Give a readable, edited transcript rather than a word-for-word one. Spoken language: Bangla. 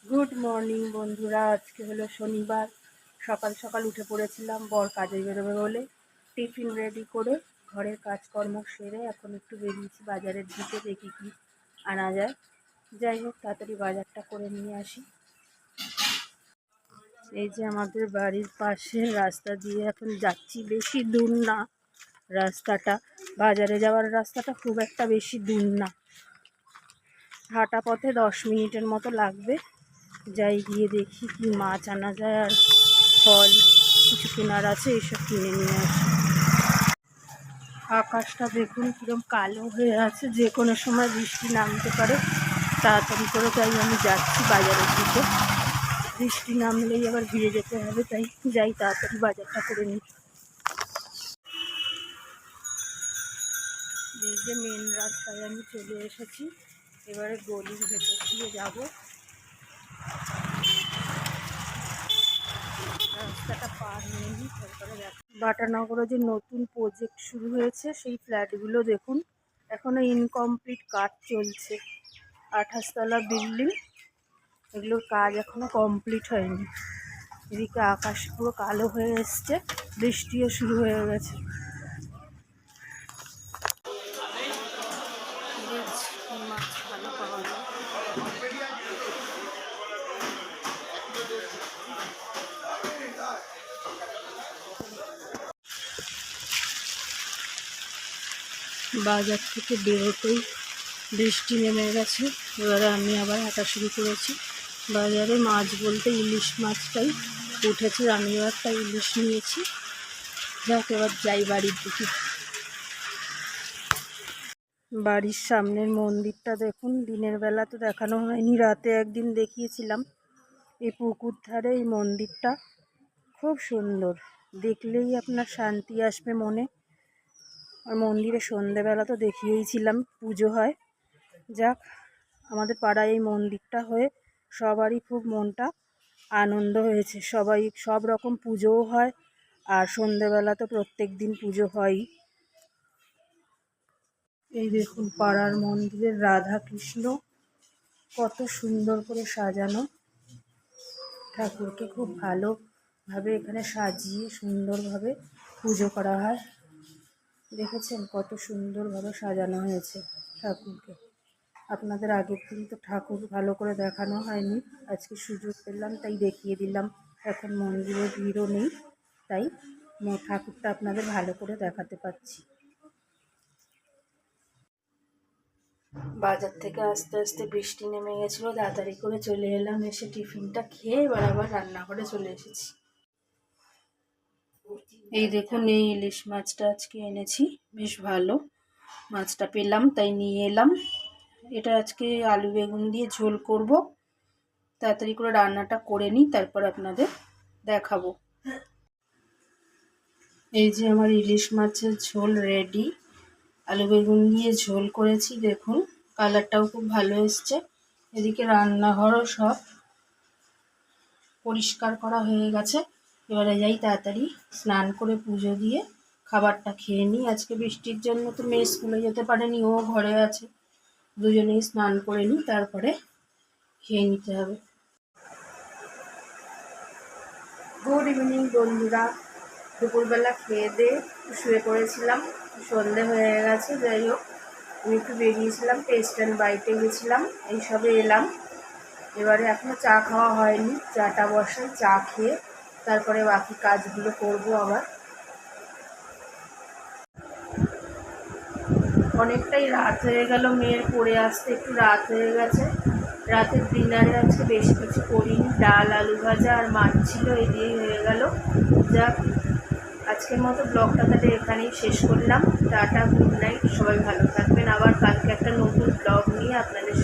গুড মর্নিং বন্ধুরা। আজকে হলো শনিবার। সকাল সকাল উঠে পড়েছিলাম বর কাজে বেরোবে বলে। টিফিন রেডি করে ঘরের কাজকর্ম সেরে এখন একটু বেরিয়েছি বাজারের দিকে, দেখি কি আনা যায়। যাই হোক, তাড়াতাড়ি বাজারটা করে নিয়ে আসি। এই যে আমাদের বাড়ির পাশে রাস্তা দিয়ে এখন যাচ্ছি, বেশি দূর না রাস্তাটা, বাজারে যাওয়ার রাস্তাটা খুব একটা বেশি দূর না, হাঁটা পথে 10 মিনিটের মতো লাগবে। যাই, গিয়ে দেখি কি মাছ আনা যায় আর ফল কিছু কেনার আছে, এইসব কিনে নিয়ে আসি। আকাশটা দেখুন কিরকম কালো হয়ে আছে, যে কোনো সময় বৃষ্টি নামতে পারে। তাড়াতাড়ি করে তাই আমি যাচ্ছি বাজারের দিকে, বৃষ্টি নামলেই আবার ভিজে যেতে হবে, তাই যাই তাড়াতাড়ি বাজারটা করে নিই। এই যে মেন রাস্তায় আমি চলে এসেছি, এবারে গলির ভেতর দিয়ে যাবো। রাস্তাটা পার হয়ে নিই, তারপরে বাটানগরে যে নতুন প্রজেক্ট শুরু হয়েছে সেই ফ্ল্যাটগুলো দেখুন, এখনো ইনকমপ্লিট কাজ চলছে। 28 তলা বিল্ডিং, এগুলোর কাজ এখনো কমপ্লিট হয়নি। এদিকে আকাশ পুরো কালো হয়ে এসছে, বৃষ্টিও শুরু হয়ে গেছে। মাছ ভালো পাওয়া যায়। বাজার থেকে বেরোতেই বৃষ্টি নেমে গেছে, এবারে আমি আবার হাঁটা শুরু করেছি। বাজারে মাছ বলতে ইলিশ মাছটাই উঠেছে, আমিও একটা ইলিশ নিয়েছি। যাক, এবার যাই বাড়ির দিকে। বাড়ির সামনের মন্দিরটা দেখুন, দিনের বেলা তো দেখানো হয়নি, রাতে একদিন দেখিয়েছিলাম। এই পুকুর ধারে এই মন্দিরটা খুব সুন্দর, দেখলেই আপনার শান্তি আসবে মনে। আর মন্দিরে সন্ধেবেলা তো দেখিয়েছিলাম, পুজো হয়। যাক, আমাদের পাড়ায় এই মন্দিরটা হয়ে সবারই খুব মনটা আনন্দ হয়েছে। সবাই সব রকম পুজোও হয়, আর সন্ধেবেলা তো প্রত্যেক দিন পুজো হয়ই। এই দেখুন পাড়ার মন্দিরের রাধা কৃষ্ণ কত সুন্দর করে সাজানো। ঠাকুরকে খুব ভালোভাবে এখানে সাজিয়ে সুন্দরভাবে পুজো করা হয়। দেখেছেন কত সুন্দরভাবে সাজানো হয়েছে ঠাকুরকে। আপনাদের আগের দিন তো ঠাকুর ভালো করে দেখানো হয়নি, আজকে সুযোগ পেলাম তাই দেখিয়ে দিলাম। এখন মন্দিরে ভিড়ও নেই, তাই ঠাকুরটা আপনাদের ভালো করে দেখাতে পাচ্ছি। বাজার থেকে আস্তে আস্তে বৃষ্টি নেমে গেছিলো, তাড়াতাড়ি করে চলে এলাম। এসে টিফিনটা খেয়ে এবার আবার রান্নাঘরে চলে এসেছি। এই দেখুন, এই ইলিশ মাছটা আজকে এনেছি, বেশ ভালো মাছটা পেলাম তাই নিয়ে এলাম। এটা আজকে আলু বেগুন দিয়ে ঝোল করব। তাড়াতাড়ি করে রান্নাটা করে নিই, তারপর আপনাদের দেখাবো। এই যে আমার ইলিশ মাছের ঝোল রেডি, আলু বেগুন দিয়ে ঝোল করেছি, দেখুন কালারটাও খুব ভালো এসছে। এদিকে রান্নাঘরও সব পরিষ্কার করা হয়ে গেছে। এবারে যাই তাড়াতাড়ি স্নান করে পুজো দিয়ে খাবারটা খেয়ে নিই। আজকে বৃষ্টির জন্য তো মেয়ে স্কুলে যেতে পারেনি, ও ঘরে আছে। দুজনেই স্নান করে নিই, তারপরে খেয়ে নিতে হবে। গুড ইভিনিং বন্ধুরা। দুপুরবেলা খেয়ে দিয়ে শুয়ে পড়েছিলাম, সন্ধে হয়ে গেছে। যাই হোক, আমি একটু বেরিয়েছিলাম, টেস্ট অ্যান্ড বাইটে গেছিলাম, এইসবে এলাম। এবারে এখনও চা খাওয়া হয়নি, চাটা বসাই, চা খেয়ে তারপরে বাকি কাজগুলো করব। আবার অনেকটাই রাত হয়ে গেল, মেয়ের পড়ে আসতে একটু রাত হয়ে গেছে। রাতের ডিনারে আজকে বেশি কিছু করিনি, ডাল আলু ভাজা আর মাছ ছিল, এই দিয়েই হয়ে গেল। যাক, আজকের মতো ব্লগটা তাহলে এখানেই শেষ করলাম। টাটা, গুড নাইট, সবাই ভালো থাকবেন। আবার কালকে একটা নতুন ব্লগ নিয়ে আপনাদের